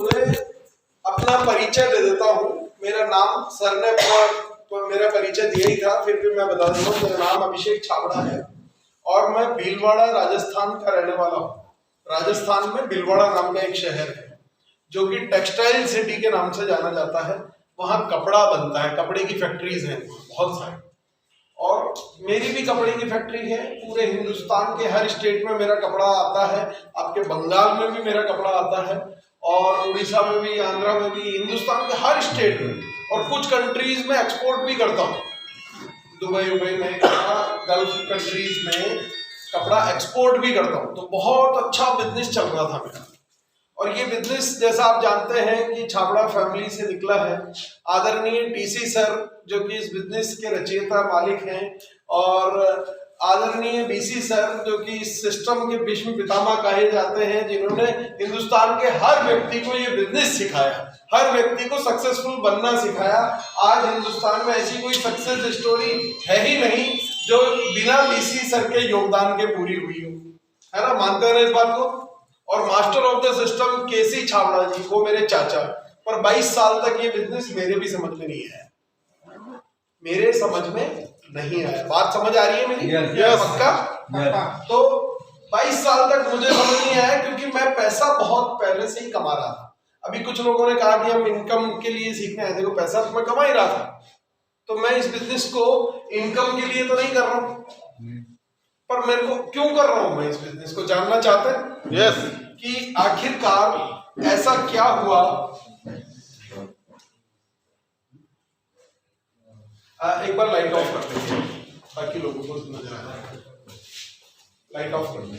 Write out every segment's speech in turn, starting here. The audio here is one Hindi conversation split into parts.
मैं अपना परिचय दे देता हूँ। मेरा नाम सर ने मेरा परिचय दिया ही था, फिर भी मैं बता दूंगा। मेरा नाम अभिषेक छाबड़ा है और मैं भीलवाड़ा राजस्थान का रहने वाला हूँ। राजस्थान में भीलवाड़ा नाम का एक शहर है जो कि टेक्सटाइल सिटी के नाम से जाना जाता है। वहाँ कपड़ा बनता है, कपड़े की फैक्ट्रीज हैं बहुत सारी, और मेरी भी कपड़े की फैक्ट्री है। पूरे हिंदुस्तान के हर स्टेट में मेरा कपड़ा आता है। आपके बंगाल में भी मेरा कपड़ा आता है, और उड़ीसा में भी, आंध्रा में भी, हिंदुस्तान के हर स्टेट में, और कुछ कंट्रीज में एक्सपोर्ट भी करता हूँ। दुबई में, गल्फ कंट्रीज में कपड़ा एक्सपोर्ट भी करता हूँ। तो बहुत अच्छा बिजनेस चल रहा था मेरा। और ये बिजनेस जैसा आप जानते हैं कि छाबड़ा फैमिली से निकला है। आदरणीय टीसी सर जो कि इस बिजनेस के रचयिता मालिक हैं, और आदरणीय बीसी सर जो कि इस सिस्टम के भीष्म पितामह कहे जाते हैं, जिन्होंने हिंदुस्तान के हर व्यक्ति को ये बिजनेस सिखाया, हर व्यक्ति को सक्सेसफुल बनना सिखाया। आज हिंदुस्तान में ऐसी कोई सक्सेस स्टोरी है ही नहीं जो बिना बीसी सर के योगदान के पूरी हुई हो, है ना? मानते हैं इस बात को। और मास्टर ऑफ द सिस्टम केसी छाबड़ा जी, वो मेरे चाचा, पर 22 साल तक ये बिजनेस मेरे भी समझ में नहीं आया, मेरे समझ में नहीं आया। बात समझ आ रही है मेरी? पक्का? तो 22 साल तक मुझे समझ नहीं आया, क्योंकि मैं पैसा बहुत पहले से ही कमा रहा था। अभी कुछ लोगों ने कहा कि हम इनकम के लिए सीखने आए। देखो, पैसा तो मैं कमा ही रहा था, तो मैं इस बिजनेस को इनकम के लिए तो नहीं कर रहा हूँ। पर मेरे को क्यों कर रहा हूं मैं इस बिजनेस को, जानना चाहते हैं? यस। कि आखिरकार ऐसा क्या हुआ। एक बार लाइट ऑफ कर देंगे ताकि लोगों को नजर आ जाए। लाइट ऑफ कर देंगे।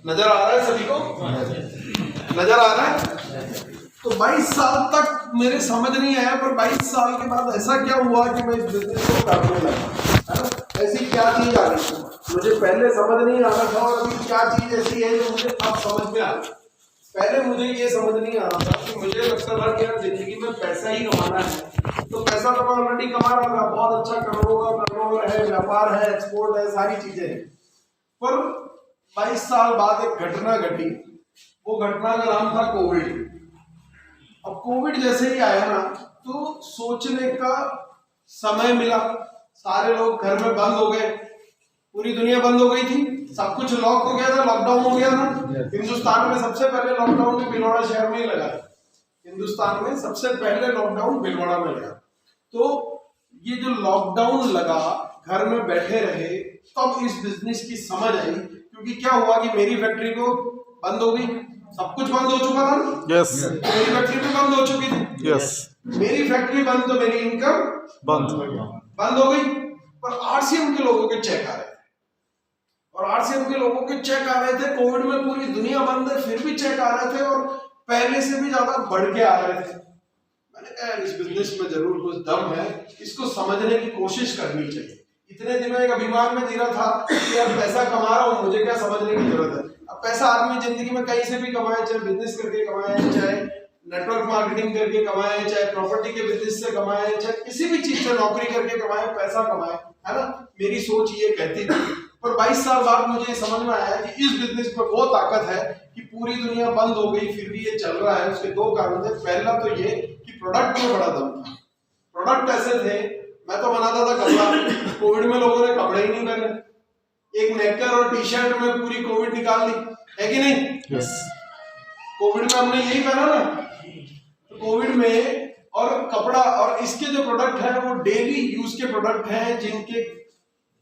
नजर आ रहा है सभी को? नजर आ रहा है? तो 22 साल तक मेरे समझ नहीं आया, पर 22 साल के बाद ऐसा क्या हुआ कि मैं इस बिजनेस को करने लगा, है ना? ऐसी क्या चीज आ गई मुझे पहले समझ नहीं आ रहा था, और अभी क्या चीज ऐसी है जो मुझे अब समझ में आ रही। पहले मुझे ये समझ नहीं आ रहा था कि मुझे लगता था कि यार जिंदगी में पैसा ही कमाना है। तो पैसा तो मैं ऑलरेडी कमा रहा था, बहुत अच्छा करोड़ों का टर्नओवर है, व्यापार है, एक्सपोर्ट है, सारी चीजें हैं। पर 22 साल बाद एक घटना घटी। वो घटना का नाम था कोविड। अब कोविड जैसे ही आया ना, तो सोचने का समय मिला। सारे लोग घर में बंद हो गए, पूरी दुनिया बंद हो गई थी, सब कुछ लॉक हो गया था, लॉकडाउन हो गया था। हिंदुस्तान में सबसे पहले लॉकडाउन भीलवाड़ा शहर में ही लगा। हिंदुस्तान में सबसे पहले लॉकडाउन भीलवाड़ा में लगा। तो ये जो लॉकडाउन लगा, घर में बैठे रहे, तब इस बिजनेस की समझ आई। क्योंकि क्या हुआ कि मेरी फैक्ट्री को बंद हो गई, सब कुछ बंद हो चुका था। यस। मेरी फैक्ट्री भी बंद हो चुकी थी। यस। मेरी फैक्ट्री बंद तो मेरी इनकम बंद हो गई। पर आरसीएम के लोगों के चेक आ रहे थे, और आरसीएम के लोगों के चेक आ रहे थे। कोविड में पूरी दुनिया बंद है, फिर भी चेक आ रहे थे, और पहले से भी ज्यादा बढ़ के आ रहे थे। मैंने कहा इस बिजनेस में जरूर कुछ दम है, इसको समझने की कोशिश करनी चाहिए। इतने दिनों एक अभिमान में जी रहा था कि यार पैसा कमा रहा हूँ, मुझे क्या समझने की जरूरत है। अब पैसा आदमी जिंदगी में कहीं से भी कमाए, चाहे बिजनेस करके कमाए, चाहे नेटवर्क मार्केटिंग करके कमाए, चाहे प्रॉपर्टी के बिजनेस से कमाए, चाहे किसी भी चीज से नौकरी करके कमाए, पैसा कमाए, है ना? मेरी सोच ये कहती थी। पर 22 साल बाद मुझे समझ में आया कि इस बिजनेस में वो ताकत है कि पूरी दुनिया बंद हो गई फिर भी ये चल रहा है। उसके दो कारण थे। पहला तो ये कि प्रोडक्ट में बड़ा दम था। प्रोडक्ट ऐसे थे, मैं तो बनाता था कपड़ा, कोविड में लोगों ने कपड़े ही नहीं पहने। एक नेकर और टी शर्ट में पूरी कोविड निकाल दी, है कि नहीं? यस। कोविड में हमने यही पहना ना, तो कोविड में। और कपड़ा और इसके जो प्रोडक्ट है वो डेली यूज के प्रोडक्ट हैं, जिनके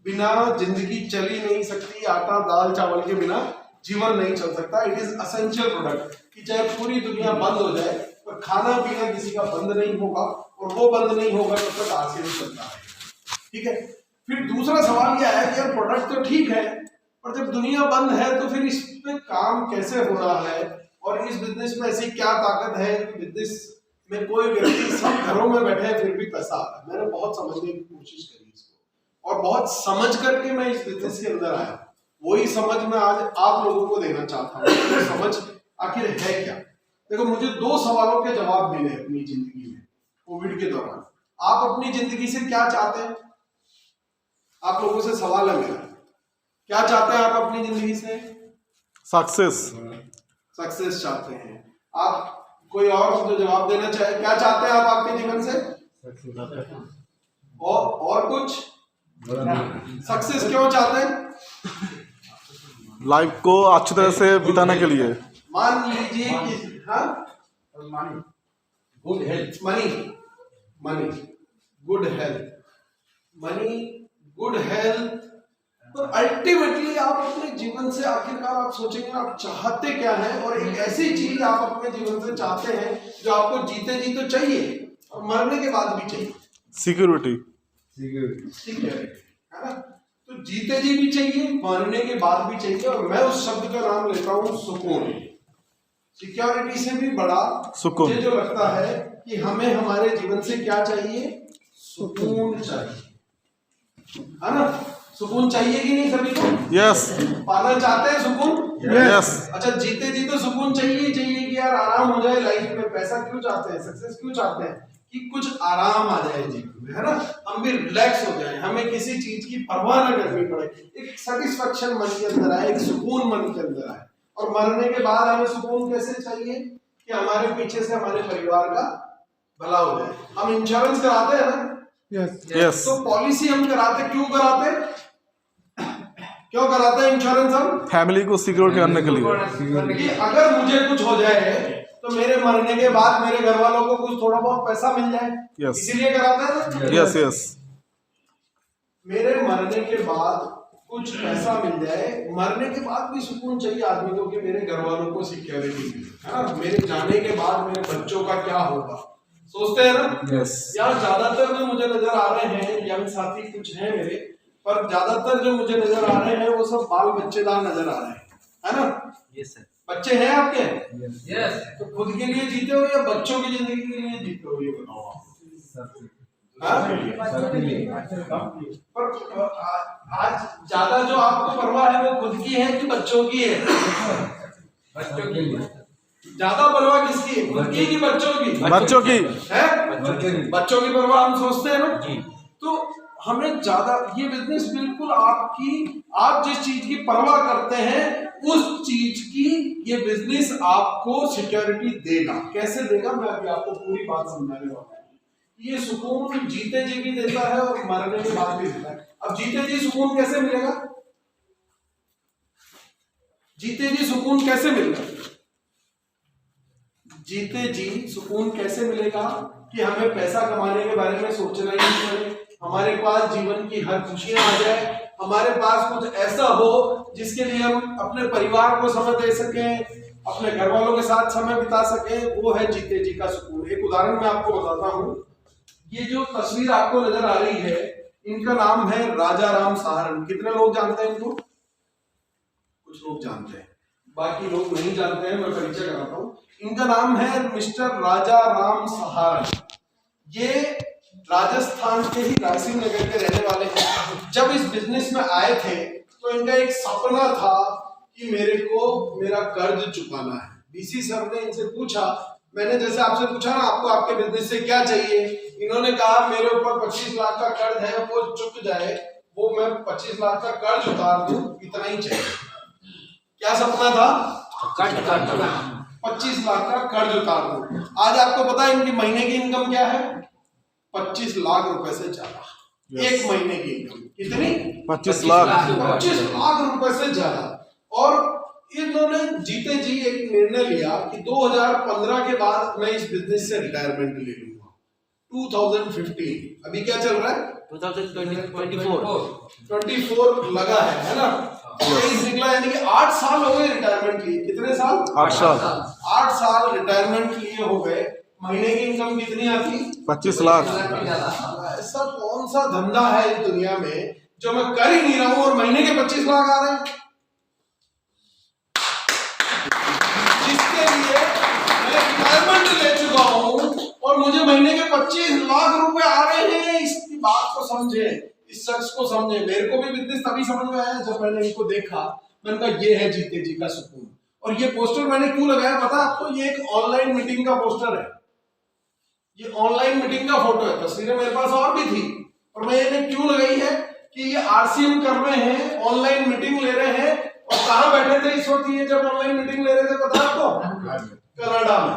बिना जिंदगी चली नहीं सकती। आटा दाल चावल के बिना जीवन नहीं चल सकता। इट इज एसेंशियल प्रोडक्ट, कि चाहे पूरी दुनिया बंद हो जाए पर खाना पीना किसी का बंद नहीं होगा, और वो बंद नहीं होगा तब तक आरसीएम चलता है। ठीक है। फिर दूसरा सवाल यह है कि यार प्रोडक्ट तो ठीक है, पर जब दुनिया बंद है तो फिर इस पे काम कैसे हो रहा है, और इस बिजनेस में ऐसी क्या ताकत है कि बिजनेस में कोई व्यक्ति सब घरों में बैठे है फिर भी पैसा आ रहा है। मैंने बहुत समझने की कोशिश करी इसको, और बहुत समझ करके मैं इस बिजनेस के अंदर आया। वही समझ मैं आज आप लोगों को देना चाहता हूँ। तो समझ आखिर है क्या? देखो, मुझे 2 सवालों के जवाब मिले अपनी जिंदगी में कोविड के दौरान। आप अपनी जिंदगी से क्या चाहते हैं? आप लोगों से सवाल है मेरा। क्या चाहते हैं आप अपनी जिंदगी से? सक्सेस। सक्सेस चाहते हैं आप? कोई और जो जवाब देना चाहे, क्या चाहते हैं आप आपके जीवन से? और कुछ? सक्सेस क्यों चाहते हैं? लाइफ को अच्छी तरह से बिताने के लिए। मान लीजिए कि हाँ, good health, money good health, money good health. तो अल्टीमेटली आप अपने जीवन से आखिरकार आप सोचेंगे आप चाहते क्या हैं, और एक ऐसी चीज आप अपने जीवन से चाहते हैं जो आपको जीते जी तो चाहिए और मरने के बाद भी चाहिए। सिक्योरिटी है ना? तो जीते जी भी चाहिए, मरने के बाद भी चाहिए, और मैं उस शब्द का नाम लेता हूं सुकून। सिक्योरिटी से भी बड़ा सुकून। मुझे जो लगता है कि हमें हमारे जीवन से क्या चाहिए? सुकून चाहिए, है ना? सुकून चाहिए कि नहीं सभी को? यस। पाना चाहते हैं सुकून? यस। अच्छा, जीते जी तो सुकून चाहिए कि यार आराम हो जाए लाइफ में। पैसा क्यों चाहते हैं, सक्सेस क्यों चाहते हैं? कि कुछ आराम आ जाए जीवन में, है ना? हम भी रिलैक्स हो जाए, हमें किसी चीज की परवाह न करनी पड़े, एक सेटिस्फेक्शन मन के अंदर आए, एक सुकून मन के अंदर आए। और मरने के बाद हमें सुकून कैसे चाहिए? कि हमारे पीछे से हमारे परिवार का भला हो जाए। हम इंश्योरेंस कराते हैं ना? यस। तो पॉलिसी हम कराते क्यों कराते हैं इंश्योरेंस? हम फैमिली को सिक्योर करने के लिए कि अगर मुझे कुछ हो जाए तो मेरे मरने के बाद मेरे घर वालों को कुछ थोड़ा बहुत पैसा मिल जाए। यस। इसीलिए कराते हैं ना? Yes yes. मेरे मरने के बाद कुछ पैसा मिल जाए। मरने के बाद भी सुकून चाहिए आदमी को कि मेरे घर वालों को सिक्योरिटी मिले, है ना? मेरे जाने के बाद मेरे बच्चों का क्या होगा, सोचते हैं ना? यस। यार ज्यादातर जो मुझे नजर आ रहे हैं यंग साथी कुछ हैं मेरे, पर ज्यादातर जो मुझे नजर आ रहे हैं वो सब बाल बच्चेदार नजर आ रहे हैं, है ना? Yes sir. बच्चे हैं आपके? यस। तो खुद के लिए जीते हो या बच्चों की जिंदगी के लिए जीते हो, ये बताओ आप। पर आज ज्यादा जो आपको परवाह है वो खुद की है कि बच्चों की है? बच्चों की। ज्यादा परवाह किसकी है, खुद की कि बच्चों की? बच्चों की है। बच्चों की परवाह हम सोचते हैं ना? तो हमें ज्यादा ये बिजनेस बिल्कुल आपकी, आप जिस चीज की परवाह करते हैं उस चीज की ये बिजनेस आपको सिक्योरिटी देगा। कैसे देगा, मैं अभी आपको पूरी बात समझाने वाला हूं। ये सुकून जीते जी भी देता है और मरने के बाद भी देता है। अब जीते जी सुकून कैसे मिलेगा? जीते जी सुकून कैसे मिलेगा? जीते जी सुकून कैसे मिलेगा कि हमें पैसा कमाने के बारे में सोचना ही नहीं पड़े, हमारे पास जीवन की हर खुशियां आ जाए, हमारे पास कुछ ऐसा हो जिसके लिए हम अपने परिवार को समय दे सकें, अपने घर वालों के साथ समय बिता सकें। वो है जीते जी का सुकून। एक उदाहरण मैं आपको बताता हूँ। ये जो तस्वीर आपको नजर आ रही है इनका नाम है राजा राम सहारण। कितने लोग जानते हैं इनको? कुछ लोग जानते हैं, बाकी लोग नहीं जानते हैं। मैं परिचय कराता हूँ। इनका नाम है मिस्टर राजा राम सहारण। ये राजस्थान के ही रायसेन नगर के रहने वाले हैं। जब इस बिजनेस में आए थे तो इनका एक सपना था कि मेरे को मेरा कर्ज चुकाना है। डीसी सर ने इनसे पूछा, मैंने जैसे आपसे पूछा ना आपको आपके बिजनेस से क्या चाहिए, इन्होंने कहा मेरे ऊपर 25 लाख का कर्ज है, वो चुक जाए, वो मैं 25 लाख का कर्ज उतार दूं, इतना ही चाहिए। क्या सपना था? 25 लाख का कर्ज उतार दूं। आज आपको पता है इनकी महीने की इनकम क्या है? 25 लाख रुपए से ज्यादा। एक महीने की इनकम कितनी? 25 लाख। 25 लाख रुपए से ज्यादा। और इन्होंने जीते जी एक निर्णय लिया कि 2015 के बाद मैं इस बिजनेस से रिटायरमेंट ले लूंगा। 2015 अभी क्या चल रहा है? 2024 लगा है ना? निकला, यानी कि 8 साल हो गए रिटायरमेंट लिए। कितने साल? 8 साल। 8 साल रिटायरमेंट लिए हो गए। महीने की इनकम कितनी आती? 25 लाख। ऐसा कौन सा धंधा है इस दुनिया में जो मैं कर ही नहीं रहा हूं और महीने के 25 लाख आ रहे हैं? जिसके लिए मैं रिटायरमेंट ले चुका हूं और मुझे महीने के 25 लाख रुपए आ रहे हैं। इसकी बात को समझे, इस शख्स को समझे। मेरे को भी बिजनेस तभी समझ में आया जब मैंने इनको देखा। मैंने कहा ये है जीते जी का सुकून। और ये पोस्टर मैंने क्यों लगाया पता आपको? ये एक ऑनलाइन मीटिंग का पोस्टर है। ये ऑनलाइन मीटिंग का फोटो है। तस्वीरें मेरे पास और भी थी, और मैंने क्यों लगाई है कि ये आरसीएम कर रहे हैं, ऑनलाइन मीटिंग ले रहे हैं, और कहाँ बैठे थे इस वक्त ये जब ऑनलाइन मीटिंग ले रहे थे, पता है आपको? कनाडा में।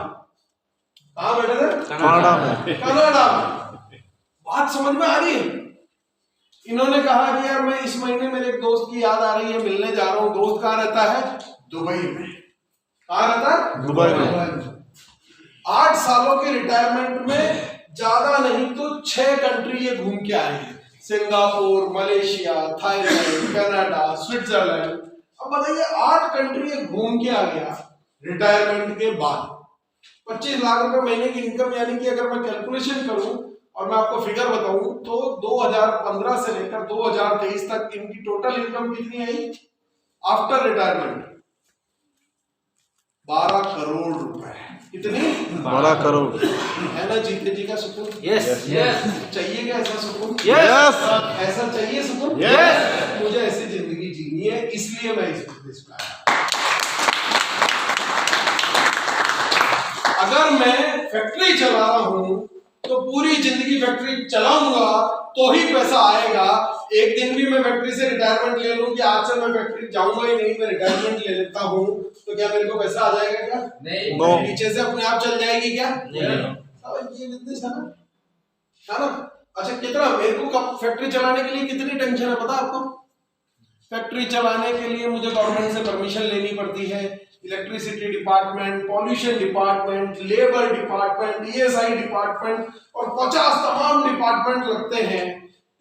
कहाँ बैठे थे? कनाडा में। कनाडा में। बात समझ में आ रही है? इन्होंने कहा कि यार मैं इस महीने मेरे एक दोस्त की याद आ रही है, मिलने जा रहा हूँ। दोस्त कहाँ रहता है? दुबई में। कहाँ रहता है? दुबई में। 8 सालों के रिटायरमेंट में ज्यादा नहीं तो 6 कंट्री ये घूम के आए हैं। Singapore, Malaysia, Thailand, Canada, Switzerland. अब बताइए 8 कंट्री ये घूम के आ गया रिटायरमेंट के बाद। 25 लाख रुपए महीने की इनकम, यानी कि अगर मैं कैलकुलेशन करूं और मैं आपको फिगर बताऊं तो 2015 से लेकर 2023 तक इनकी टोटल इनकम कितनी आई आफ्टर रिटायरमेंट? 12 करोड़ रुपए। कितनी? 12 करोड़। है ना जीते जी का सुकून? Yes yes. चाहिए क्या ऐसा सुकून? यस। ऐसा चाहिए सुकून? यस। मुझे ऐसी जिंदगी जीनी है, इसलिए मैं इस बिजनेस में आया। अगर मैं फैक्ट्री चला रहा हूं तो पूरी जिंदगी फैक्ट्री चलाऊंगा तो ही पैसा आएगा। एक दिन भी मैं फैक्ट्री से रिटायरमेंट ले लूं कि आज से मैं फैक्ट्री जाऊंगा ही नहीं, मैं रिटायरमेंट ले लेता हूं, तो क्या मेरे को पैसा आ जाएगा क्या? नहीं। नो। पीछे से अपने आप चल जाएगी क्या? नहीं। अब ये बिजनेस है ना? अच्छा, कितना मेरे को कब फैक्ट्री चलाने के लिए कितनी टेंशन है पता है आपको? फैक्ट्री चलाने के लिए मुझे गवर्नमेंट से परमिशन लेनी पड़ती है, electricity department, pollution department, labour department, ESI department और 50 तमाम डिपार्टमेंट लगते हैं।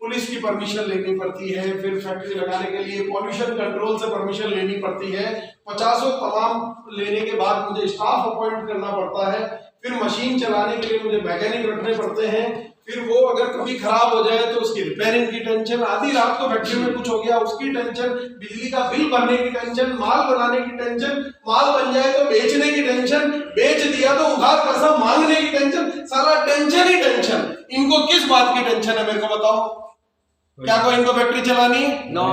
पुलिस की परमिशन लेनी पड़ती है, फिर फैक्ट्री लगाने के लिए पॉल्यूशन कंट्रोल से परमिशन लेनी पड़ती है। 50 तमाम लेने के बाद मुझे स्टाफ अपॉइंट करना पड़ता है, फिर मशीन चलाने के लिए मुझे मैकेनिक रखने पड़ते हैं, फिर वो अगर कभी खराब हो जाए तो उसकी रिपेयरिंग की टेंशन, आधी रात को फैक्ट्री में कुछ हो गया उसकी टेंशन, बिजली का बिल भरने की टेंशन, माल बनाने की टेंशन, माल बन जाए तो बेचने की टेंशन, बेच दिया तो उधार पैसा मांगने की टेंशन, सारा टेंशन ही टेंशन। इनको किस बात की टेंशन है मेरे को बताओ? क्या कोई इनको फैक्ट्री चलानी है? नो।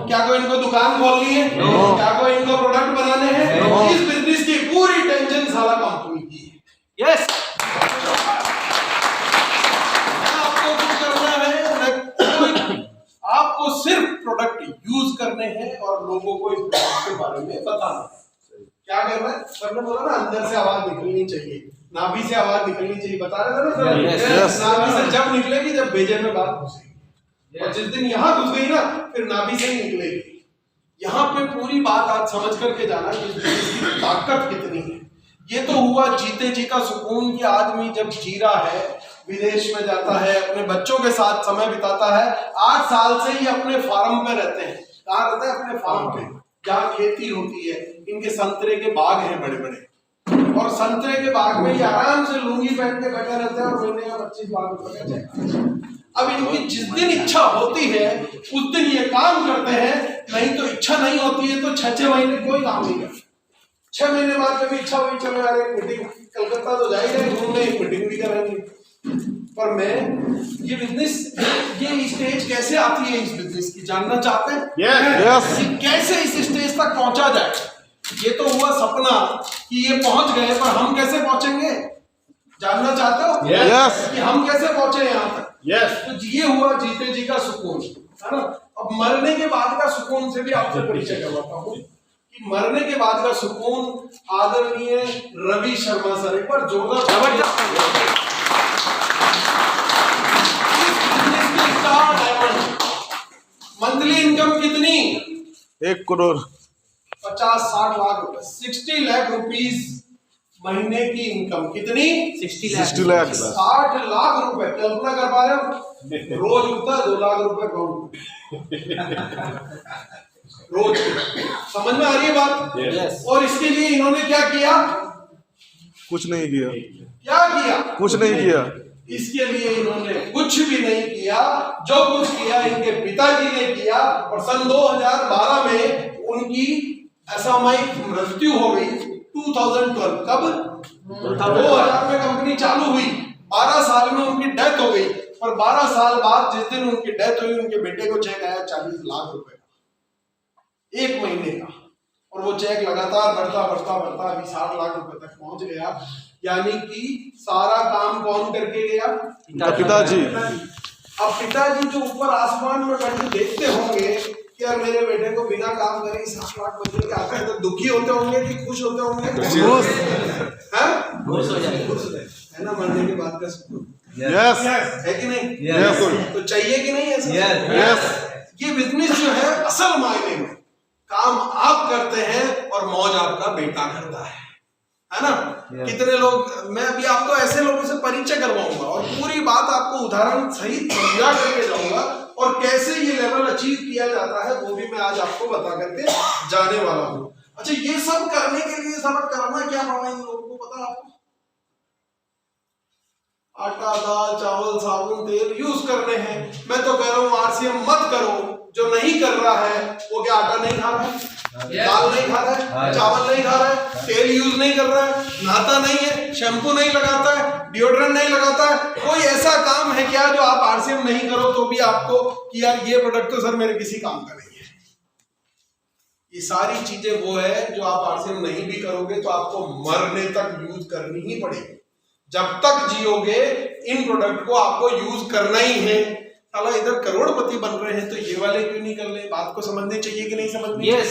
क्या कोई इनको दुकान खोलनी है? क्या कोई इनको प्रोडक्ट बनाने हैं? इस बिजनेस की पूरी टेंशन सारा कंपनी की है। यस। आपको कुछ करना है, आपको सिर्फ प्रोडक्ट यूज करने हैं और लोगों को इस प्रोडक्ट के बारे में बताना है। क्या करना है? सबने बोला ना अंदर से आवाज निकलनी चाहिए, नाभि से आवाज निकलनी चाहिए, बता रहे थे ना सर? नाभि से जब निकलेगी जब भेजे में बात घुसेगी, और जिस दिन यहाँ घुस गई ना फिर नाभि से ही निकलेगी। यहाँ पे पूरी बात आज समझ करके जाना कि इसकी ताकत कितनी है। ये तो हुआ जीते जी का सुकून कि आदमी जब जी रहा है, विदेश में जाता है, अपने बच्चों के साथ समय बिताता है। 8 साल से ही अपने फार्म पे रहते हैं। कहाँ रहते हैं? अपने फार्म पे, जहाँ खेती होती है। इनके संतरे के बाग हैं बड़े बड़े, और संतरे के बाग में ये आराम से लुंगी पहन के बैठे रहते हैं और महीने का 25 लाख रुपए का चेक। अब इनकी जिस दिन इच्छा होती है उस दिन ये काम करते हैं, नहीं तो इच्छा नहीं होती है तो 6 महीने कोई काम नहीं करते। 6 महीने बाद कभी इच्छा हुई चलो यार एक मीटिंग, कलकत्ता तो जा ही रहे घूमने, एक मीटिंग भी करेंगे। पर मैं ये बिजनेस, ये स्टेज कैसे आती है इस बिजनेस की जानना चाहते हैं? यस। कैसे इस स्टेज तक पहुंचा जाए? ये तो हुआ सपना कि ये पहुंच गए, पर हम कैसे पहुंचेंगे जानना चाहते हो? यस। कि हम कैसे पहुंचे यहाँ तक? यस। तो ये हुआ जीते जी का सुकून, है ना? अब मरने के बाद का सुकून से भी आपको परिचय करवाता हूँ कि मरने के बाद का सुकून आदरणीय रवि शर्मा सर, एक बार जोरदार मंथली इनकम कितनी? 1 करोड़ 50-60 लाख रुपए, 60 लाख रुपीस महीने की इनकम। कितनी? 60 लाख। 60 लाख रुपए। कल्पना कर पा रहे हो? रोज उठता 2 लाख रुपए अकाउंट रोज। समझ में आ रही है बात? यस। और इसके लिए इन्होंने क्या किया? कुछ नहीं किया। क्या किया? कुछ नहीं किया। इसके लिए इन्होंने कुछ भी नहीं किया। जो कुछ किया इनके पिताजी ने किया, और सन 2012 में उनकी असामयिक मृत्यु हो गई। 2012 कब? 2000 में कंपनी चालू हुई, 12 साल में उनकी डेथ हो गई। और 12 साल बाद जिस दिन उनकी डेथ हुई, उनके बेटे को चेक आया 40 लाख रुपए का 1 महीने का, और वो चेक लगातार बढ़ता बढ़ता बढ़ता अभी 60 लाख रुपए तक पहुंच गया। यानी कि सारा काम कौन करके गया? पिताजी। अब पिताजी जो ऊपर आसमान में बैठ के देखते होंगे कि यार मेरे बेटे को बिना काम करे 7 लाख बच्चे के आता है, तो दुखी होते होंगे कि खुश होते होंगे? खुश हो जाएंगे, है ना? मरने की बात कर सकते हो, यस है कि नहीं? यस तो चाहिए कि नहीं ऐसा? यस ये बिजनेस जो है असल मायने में काम आप करते हैं और मौज आपका बेटा करता है ना? कितने लोग, मैं अभी आपको ऐसे लोगों से परिचय करवाऊंगा और पूरी बात आपको उदाहरण सहित समझा करके जाऊंगा, और कैसे ये लेवल अचीव किया जाता है वो भी मैं आज आपको बता करके जाने वाला हूं। अच्छा, ये सब करने के लिए सब करना क्या पड़ा इन लोगों को पता है आपको? आटा, दाल, चावल, साबुन, तेल यूज करने हैं। मैं तो कह रहा हूं आरसीएम मत करो। जो नहीं कर रहा है वो क्या आटा नहीं खा रहा है, दाल नहीं खा रहा है, चावल नहीं खा रहा है, तेल यूज नहीं कर रहा है, नहाता नहीं है, शैम्पू नहीं लगाता है, डिओड्रेंट नहीं लगाता है? कोई ऐसा काम है क्या जो आप आरसीएम नहीं करो तो भी आपको कि यार ये प्रोडक्ट तो सर मेरे किसी काम का नहीं है? ये सारी चीजें वो है जो आप आरसीएम नहीं भी करोगे तो आपको मरने तक यूज करनी ही पड़ेगी। जब तक जियोगे इन प्रोडक्ट को आपको यूज करना ही है। साला इधर करोड़पति बन रहे हैं तो ये वाले क्यों नहीं कर ले? बात को समझनी चाहिए कि नहीं समझनी? yes.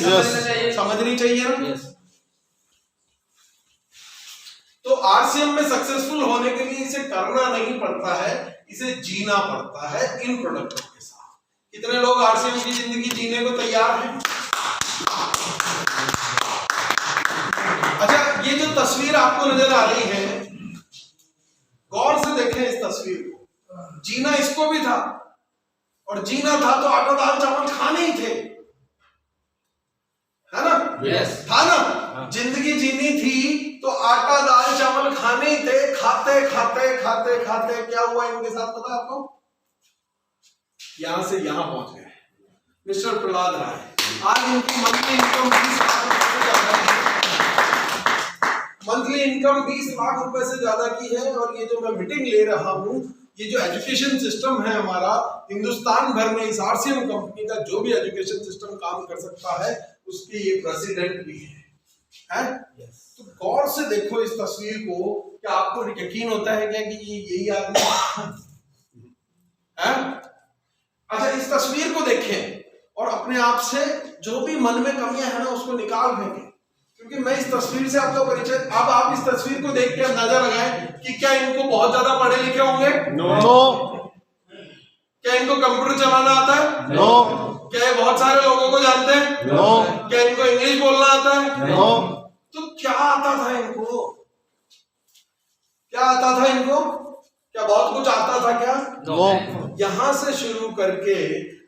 समझनी चाहिए ना? तो आरसीएम में सक्सेसफुल होने के लिए इसे करना नहीं पड़ता है, इसे जीना पड़ता है इन प्रोडक्टों के साथ। कितने लोग आरसीएम की जिंदगी जीने को तैयार हैं? अच्छा, ये जो तस्वीर आपको नजर आ रही है, गौर से देखें इस तस्वीर को। जीना इसको भी था, और जीना था तो आटा, दाल, चावल खाने ही थे, है ना? yes. था ना? जिंदगी जीनी थी तो आटा, दाल, चावल खाने ही थे। खाते खाते खाते खाते क्या हुआ इनके साथ पता है आपको? यहां से यहां पहुंच गए मिस्टर प्रहलाद राय। आज इनकी मंथली इनकम 20 लाख रुपए से ज्यादा है। मंथली इनकम 20 लाख रुपए से ज्यादा की है। और ये जो मैं मीटिंग ले रहा हूं, ये जो एजुकेशन सिस्टम है हमारा हिंदुस्तान भर में, इस आरसीएम कंपनी का जो भी एजुकेशन सिस्टम काम कर सकता है उसके ये प्रेसिडेंट भी है? yes. तो गौर से देखो इस तस्वीर को। क्या आपको यकीन होता है क्या कि ये यही आदमी है? अच्छा, इस तस्वीर को देखें और अपने आप से जो भी मन में कमियां है ना उसको निकाल देंगे, क्योंकि मैं इस तस्वीर से आपका परिचय। अब आप इस तस्वीर को देख के अंदाजा लगाएं कि क्या इनको बहुत ज्यादा पढ़े लिखे होंगे? नो। क्या इनको कंप्यूटर चलाना आता है? नो। क्या ये बहुत सारे लोगों को जानते हैं? नो। क्या इनको इंग्लिश बोलना आता है? नो। तो क्या आता था इनको? क्या आता था इनको? क्या बहुत कुछ आता था क्या? नो। यहां से शुरू करके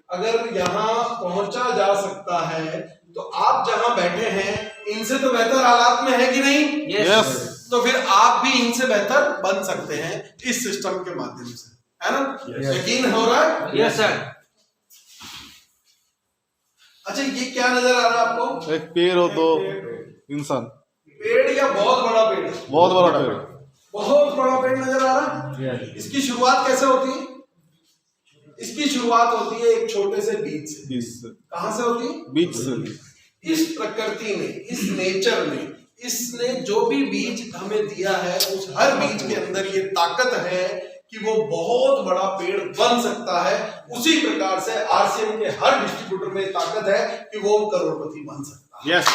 अगर यहां पहुंचा जा सकता है तो आप जहां बैठे हैं इनसे तो बेहतर हालात में है कि नहीं? यस। तो फिर आप भी इनसे बेहतर बन सकते हैं इस सिस्टम के माध्यम से, है ना? यकीन हो रहा है? Yes sir. अच्छा, ये क्या नजर आ रहा है आपको? एक पेड़ और 2 इंसान। पेड़ या बहुत बड़ा पेड़? बहुत बड़ा पेड़। बहुत बड़ा पेड़ नजर आ रहा है। इसकी शुरुआत कैसे होती है? इसकी शुरुआत होती है एक छोटे से बीज से। कहां से होती है? बीज से। इस प्रकृति ने, इस नेचर ने, इसने जो भी बीज हमें दिया है उस हर बीज के अंदर ये ताकत है कि वो बहुत बड़ा पेड़ बन सकता है। उसी प्रकार से आरसीएम के हर डिस्ट्रीब्यूटर में ताकत है कि वो करोड़पति बन सकता है। यस।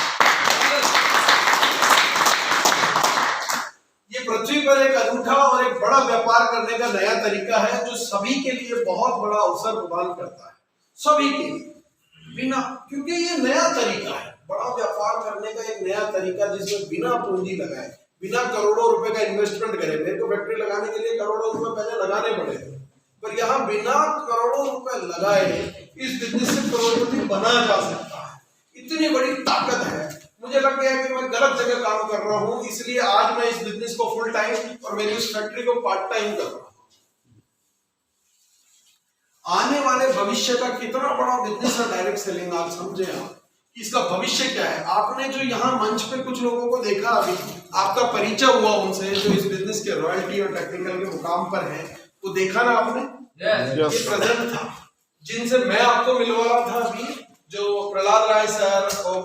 ये पृथ्वी पर एक अनूठा और एक बड़ा व्यापार करने का नया तरीका है जो सभी के लिए बहुत बड़ा अवसर प्रदान करता है। सभी के लिए, बिना, क्योंकि ये नया तरीका है बड़ा व्यापार करने का, एक नया तरीका जिसमें बिना पूंजी लगाए, बिना करोड़ों रुपए का इन्वेस्टमेंट करे। मेरे को फैक्ट्री लगाने के लिए करोड़ों रुपए पहले लगाने पड़े थे, पर यहाँ बिना करोड़ों रुपए लगाए इस बिजनेस से करोड़पति बना जा सकता है। इतनी बड़ी ताकत है। मुझे लग गया कि मैं गलत जगह काम कर रहा हूं, इसलिए आज मैं इस बिजनेस को फुल टाइम और मेरी उस फैक्ट्री को पार्ट टाइम कर रहा हूं। आने वाले भविष्य का कितना बड़ा बिजनेस है डायरेक्ट सेलिंग, आप समझे आप इसका भविष्य क्या है। आपने जो यहाँ मंच पे कुछ लोगों को देखा, अभी आपका परिचय हुआ उनसे जो इस बिजनेस के रॉयल्टी और टेक्निकल के मुकाम पर हैं, वो देखा ना आपने? ये प्रेजेंट था जिनसे मैं आपको मिलवा था अभी, जो प्रहलाद राय सर और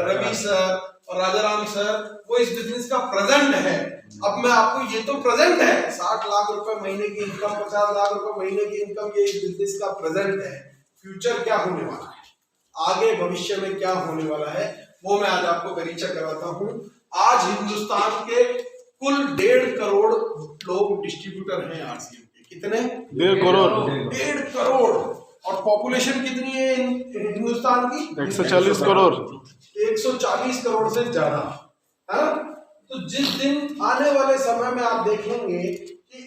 रवि सर और राजाराम सर, वो इस बिजनेस का प्रेजेंट है। अब मैं आपको, ये तो प्रेजेंट है, 60 लाख रुपए महीने की इनकम, 50 लाख रुपए महीने की इनकम, ये बिजनेस का प्रेजेंट है। फ्यूचर क्या होने वाला है, आगे भविष्य में क्या होने वाला है, वो मैं आज आपको परिचय कराता हूँ। आज हिंदुस्तान के कुल 1.5 करोड़ लोग डिस्ट्रीब्यूटर हैं आरसीएम के। कितने? 1.5 करोड़। 1.5 करोड़। और पॉपुलेशन कितनी है हिंदुस्तान की? 140 करोड़। 140 करोड़ से ज्यादा है ना। तो जिस दिन आने वाले समय में आप देखेंगे कि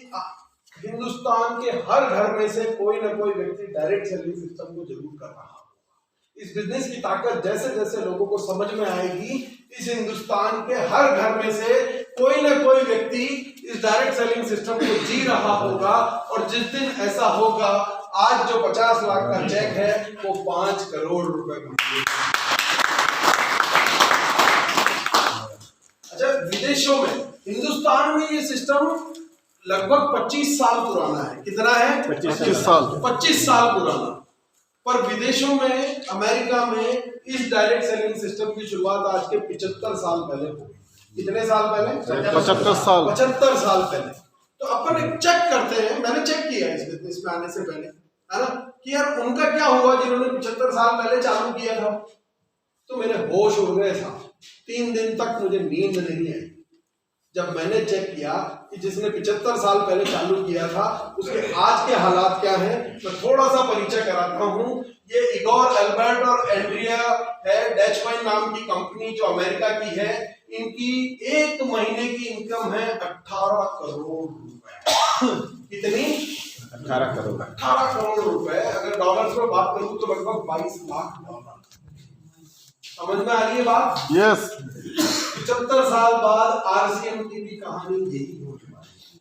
हिंदुस्तान के हर घर में से कोई ना कोई व्यक्ति डायरेक्ट सेलिंग सिस्टम को जरूर कर रहा होगा। इस बिजनेस की ताकत जैसे जैसे लोगों को समझ में आएगी, इस हिंदुस्तान के हर घर में से कोई ना कोई व्यक्ति इस डायरेक्ट सेलिंग सिस्टम को जी रहा होगा। और जिस दिन ऐसा होगा, आज जो 50 लाख का चेक है वो 5 करोड़ रुपए का। अच्छा, विदेशों में, हिंदुस्तान में ये सिस्टम लगभग 25 साल पुराना है। कितना है? 25 साल। 25 साल पुराना। पर विदेशों में, अमेरिका में इस डायरेक्ट सेलिंग सिस्टम की शुरुआत आज के 75 साल पहले हुई। कितने साल पहले? 75 साल। 75 साल पहले। तो अपन एक चेक करते हैं, मैंने चेक किया इस बिजनेस में आने से पहले, है ना, कि यार उनका क्या हुआ जिन्होंने 75 साल पहले चालू किया था। तो मेरे होश उड़ गए था, 3 दिन तक मुझे नींद नहीं आई जब मैंने चेक किया कि जिसने 75 साल पहले चालू किया था उसके आज के हालात क्या हैं। मैं थोड़ा सा परिचय कराता हूँ। ये इगोर एल्बर्ट और एंड्रिया है, डच वाइन नाम की कंपनी जो अमेरिका की है। इनकी एक महीने की इनकम है 18 करोड़ रुपए। कितनी? 18 करोड़। 18 करोड़ रुपए। अगर डॉलर्स में बात करूं तो लगभग 22 लाख डॉलर। समझ में आ रही है बात? यस। 75 साल बाद आरसीएम की भी कहानी यही होने वाली है।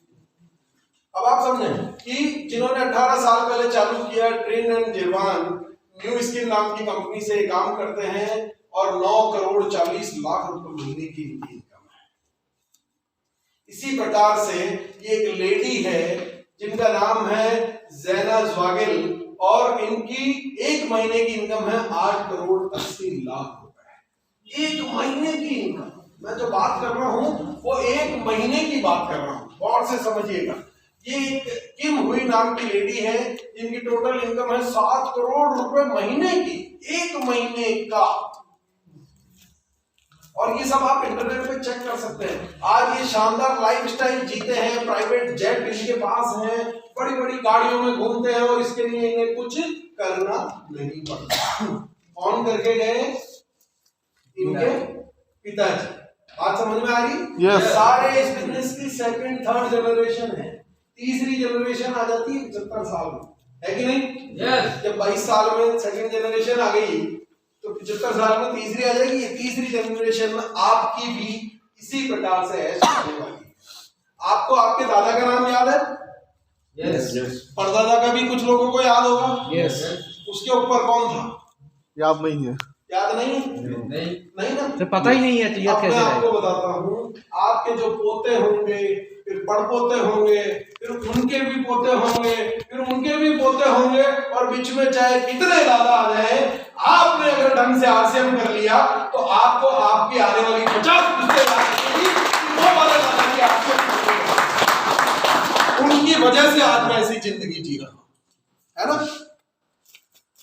अब आप समझें कि जिन्होंने 18 साल पहले चालू किया, ट्रेन एंड जिरवान न्यू स्किल नाम की कंपनी से काम करते हैं और 9 करोड़ 40 लाख रुपए महीने की इनकी इनकम है। इसी प्रकार से ये एक लेडी है जिनका नाम है ज़ैना ज़्वागिल और इनकी एक महीने की इनकम है 8 करोड़ 80 लाख रुपए। एक महीने की इनकम। मैं जो बात कर रहा हूं वो एक महीने की बात कर रहा हूं, गौर से समझिएगा। ये एक किम हुई नाम की लेडी है जिनकी टोटल इनकम है 7 करोड़ रुपए महीने की, एक महीने का। और ये सब आप इंटरनेट पे चेक कर सकते हैं। आज ये शानदार लाइफस्टाइल जीते हैं, प्राइवेट जेट इनके पास हैं, बड़ी बड़ी गाड़ियों में घूमते हैं और इसके लिए इन्हें कुछ करना नहीं पड़ता। ऑन करके गए इनके पिताजी। बात समझ में आ रही? Yes. सारे इस बिजनेस की सेकंड थर्ड जनरेशन है, तीसरी जनरेशन आ जाती है 75 साल में, है कि नहीं? Yes. जब 22 साल में सेकंड जनरेशन आ गई तो 75 साल में तीसरी आ जाएगी। ये तीसरी जनरेशन में आपकी भी इसी प्रकार से ऐश होने वाली है। आपको आपके दादा का नाम याद है? Yes. परदादा का भी कुछ लोगों को याद होगा। Yes. उसके ऊपर कौन था? याद नहीं है। याद नहीं? नहीं ना? तो पता ही नहीं है तो याद मैं कैसे आपको रहेगा? बताता हूँ, आपके जो पोते होंगे, फिर पड़पोते होंगे, फिर उनके भी पोते होंगे, फिर उनके भी पोते होंगे, और बीच में चाहे कितने दादा आ जाए, आपने अगर ढंग से आरसीएम कर लिया तो आपको आपकी आने वाली 50 वो वाले दादा की आरसीएम उनकी वजह से आज मैं ऐसी जिंदगी जी रहा हूँ, है ना।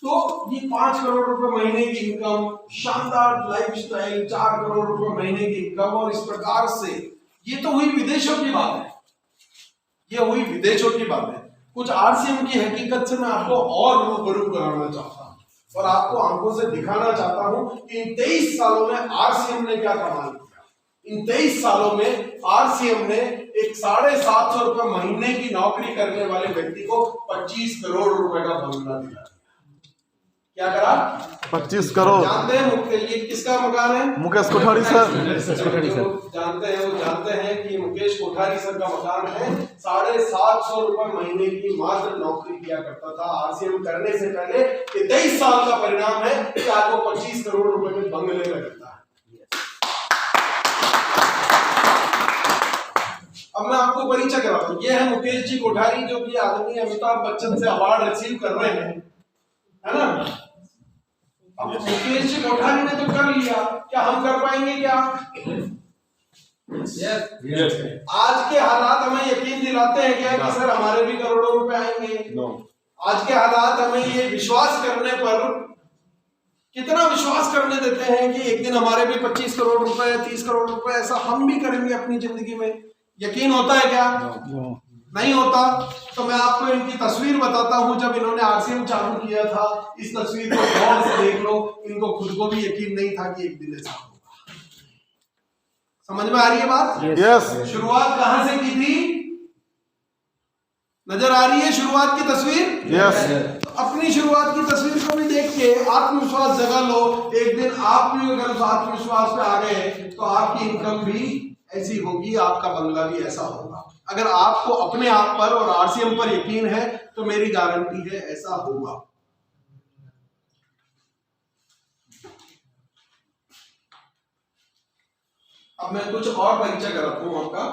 तो ये 5 करोड़ रुपए महीने की इनकम, शानदार लाइफस्टाइल, 4 करोड़ रुपए महीने की इनकम, और इस प्रकार से ये तो हुई विदेशों की बात है। ये हुई विदेशों की बात है। कुछ आरसीएम की हकीकत से मैं आपको और रूबरू कराना चाहता हूँ और आपको आंखों से दिखाना चाहता हूँ कि इन 23 सालों में आरसीएम ने क्या कमाल किया। इन 23 सालों में आरसीएम ने एक 750 रुपए महीने की नौकरी करने वाले व्यक्ति को 25 करोड़ रुपए का बंगला दिया। क्या करा? 25 करोड़। जानते हैं ये किसका मकान है? मुकेश कोठारी सर। जानते हैं, वो जानते हैं कि ये मुकेश कोठारी सर का मकान है। 750 रुपए महीने की मात्र नौकरी किया करता था आरसीएम करने से पहले। ये 23 साल का परिणाम है कि आज वो 25 करोड़ रुपए में बंगले में रहता है। अब मैं आपको परिचय कराता हूँ। ये है मुकेश जी कोठारी, जो कि आदमी अमिताभ बच्चन से अवार्ड रिसीव कर रहे हैं, है ना। अब मुकेश जी कोठारी ने तो कर लिया, क्या हम कर पाएंगे क्या? Yes. आज के हालात हमें यकीन दिलाते हैं क्या कि सर हमारे भी करोड़ों रुपए आएंगे? नो। आज के हालात हमें ये विश्वास करने पर कितना विश्वास करने देते हैं कि एक दिन हमारे भी 25 करोड़ रुपए 30 करोड़ रुपए ऐसा हम भी करेंगे अपनी जिंदगी में? यकीन होता है क्या? नहीं होता। तो मैं आपको इनकी तस्वीर बताता हूं जब इन्होंने आरसीएम चालू किया था। इस तस्वीर को गौर से देख लो, इनको खुद को भी यकीन नहीं था कि एक दिन ऐसा होगा। समझ में आ रही है बात? यस। शुरुआत कहां से की थी? नजर आ रही है शुरुआत की तस्वीर? यस। तो अपनी शुरुआत की तस्वीर को भी देख के आत्मविश्वास जगा लो। एक दिन आप भी अगर उस आत्मविश्वास पे आ गए तो आपकी इनकम भी ऐसी होगी, आपका बंगला भी ऐसा होगा। अगर आपको अपने आप पर और आरसीएम पर यकीन है तो मेरी गारंटी है ऐसा होगा। अब मैं कुछ और परिचय कराता हूं आपका।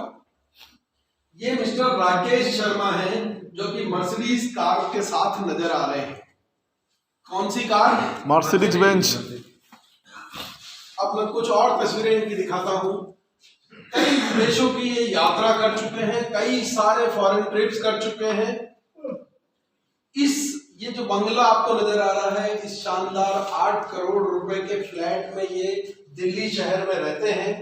ये मिस्टर राकेश शर्मा हैं जो कि मर्सिडीज कार के साथ नजर आ रहे हैं। कौन सी कार? Mercedes Benz. अब मैं कुछ और तस्वीरें इनकी दिखाता हूं। कई देशों की ये यात्रा कर चुके हैं, कई सारे फॉरेन ट्रिप्स कर चुके हैं। ये जो बंगला आपको नजर आ रहा है, इस शानदार 8 करोड़ रुपए के फ्लैट में ये दिल्ली शहर में रहते हैं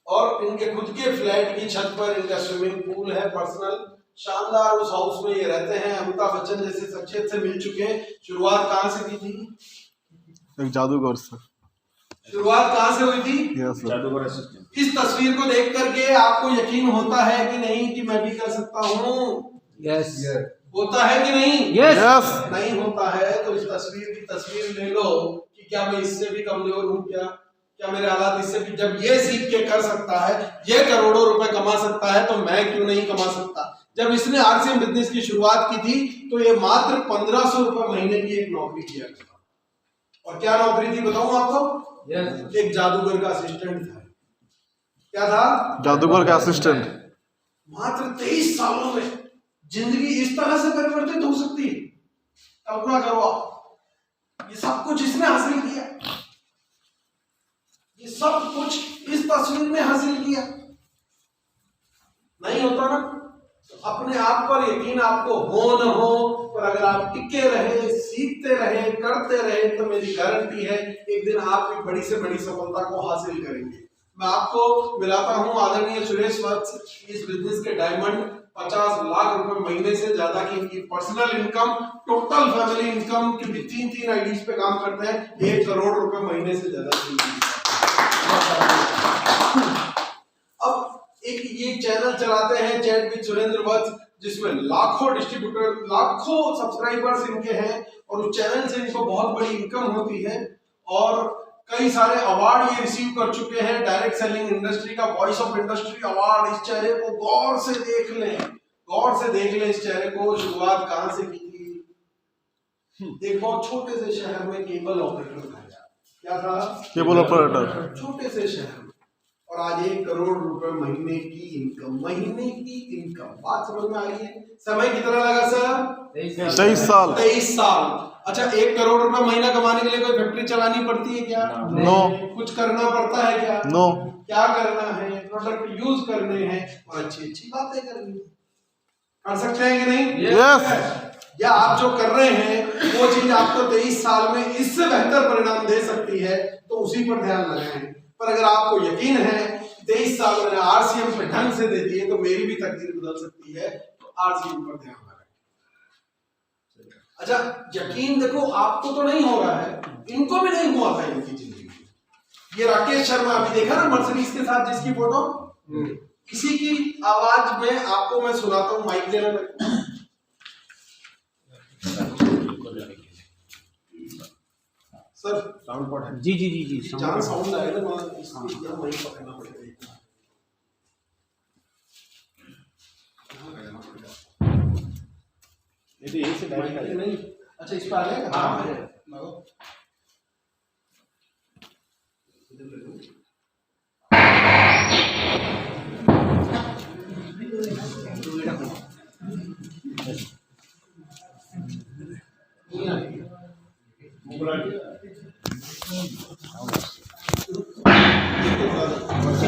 और इनके खुद के फ्लैट की छत पर इनका स्विमिंग पूल है पर्सनल। शानदार उस हाउस में ये रहते हैं। अमिताभ बच्चन जैसे शख्सियत से मिल चुके हैं। शुरुआत कहां से की थी? एक जादूगर से। शुरुआत कहां से हुई थी? जादूगर असिस्टेंट। इस तस्वीर को देख करके आपको यकीन होता है कि नहीं कि मैं भी कर सकता हूँ? यस। होता है कि नहीं? यस। नहीं होता है तो इस तस्वीर की तस्वीर ले लो कि क्या मैं इससे भी कमजोर हूँ? क्या मेरे हालात इससे भी? जब ये सीख के कर सकता है, ये करोड़ों रुपए कमा सकता है, तो मैं क्यों नहीं कमा सकता? जब इसने आरसीएम बिजनेस की शुरुआत की थी तो ये मात्र 1500 रुपए महीने की एक नौकरी किया था। और क्या नौकरी थी बताऊं आपको? एक जादूगर का असिस्टेंट था। क्या था? जादूगर का असिस्टेंट। मात्र 23 सालों में जिंदगी इस तरह से परिवर्तित हो सकती है? कल्पना करो आप। ये सब कुछ इसने हासिल किया, ये सब कुछ इस तस्वीर में हासिल किया। नहीं होता ना? तो अपने आप पर यकीन आपको हो न हो, पर अगर आप टिके रहे, सीखते रहे, करते रहे, तो मेरी गारंटी है एक दिन आप भी बड़ी से बड़ी सफलता को हासिल करेंगे। मैं आपको मिलाता हूं आदरणीय सुरेश वत्स, इस बिजनेस के डायमंड 50 लाख रुपए महीने से ज्यादा की इनकी personal income, total family income की 3 आईडीज पे काम करते हैं। 1 करोड़ रुपए महीने से ज्यादा की। अब एक ये चैनल चलाते हैं चैट विद सुरेंद्र वत्स, जिसमें लाखों डिस्ट्रीब्यूटर, लाखों सब्सक्राइबर्स इनके हैं और उस चैनल से इनको बहुत बड़ी इनकम होती है और कई सारे अवार्ड ये रिसीव कर चुके हैं। डायरेक्ट सेलिंग इंडस्ट्री का वॉइस ऑफ इंडस्ट्री अवार्ड। इस चेहरे को गौर से देख लें, गौर से देख लें इस चेहरे को। शुरुआत कहां से की थी? एक बहुत छोटे से शहर में केबल ऑपरेटर था। क्या था? Cable operator. छोटे से शहर में, और आज 1 करोड़ रुपए महीने की इनकम। महीने की इनकम, बात समझ में आ रही है? समय कितना लगा सर? 23 साल। 23 साल। अच्छा, 1 करोड़ रुपए महीना कमाने के लिए कोई फैक्ट्री चलानी पड़ती है क्या? नो। कुछ करना पड़ता है क्या? नो। क्या करना है? प्रोडक्ट यूज करने हैं और अच्छी अच्छी बातें करनी है। कर सकते हैं कि नहीं? यस। या आप जो कर रहे हैं वो चीज आपको 23 साल में इससे बेहतर परिणाम दे सकती है, तो उसी पर ध्यान लगाएं। पर अगर आपको यकीन है 23 साल मैंने आरसीएम पे ढंग से दे दिए तो मेरी भी तकदीर बदल सकती है, तो आरसीएम पर ध्यान लगाएं। अच्छा, यकीन देखो आपको तो नहीं हो रहा है, इनको भी नहीं हुआ था इनकी जिंदगी में। ये राकेश शर्मा अभी देखा ना मर्सिडीज के साथ जिसकी फोटो, इसी की आवाज में आपको मैं सुनाता हूँ। माइक देना मेरे। सर साउंड पॉट है? जी जी जी जी। जहाँ साउंड आएगा ना इसकी यहाँ वहीं पकड़ना पड़ेगा। ये यही से डायरेक्ट आएगा। नहीं, अच्छा इस पर आ जाएगा। हाँ लगाओ। इधर ले लो।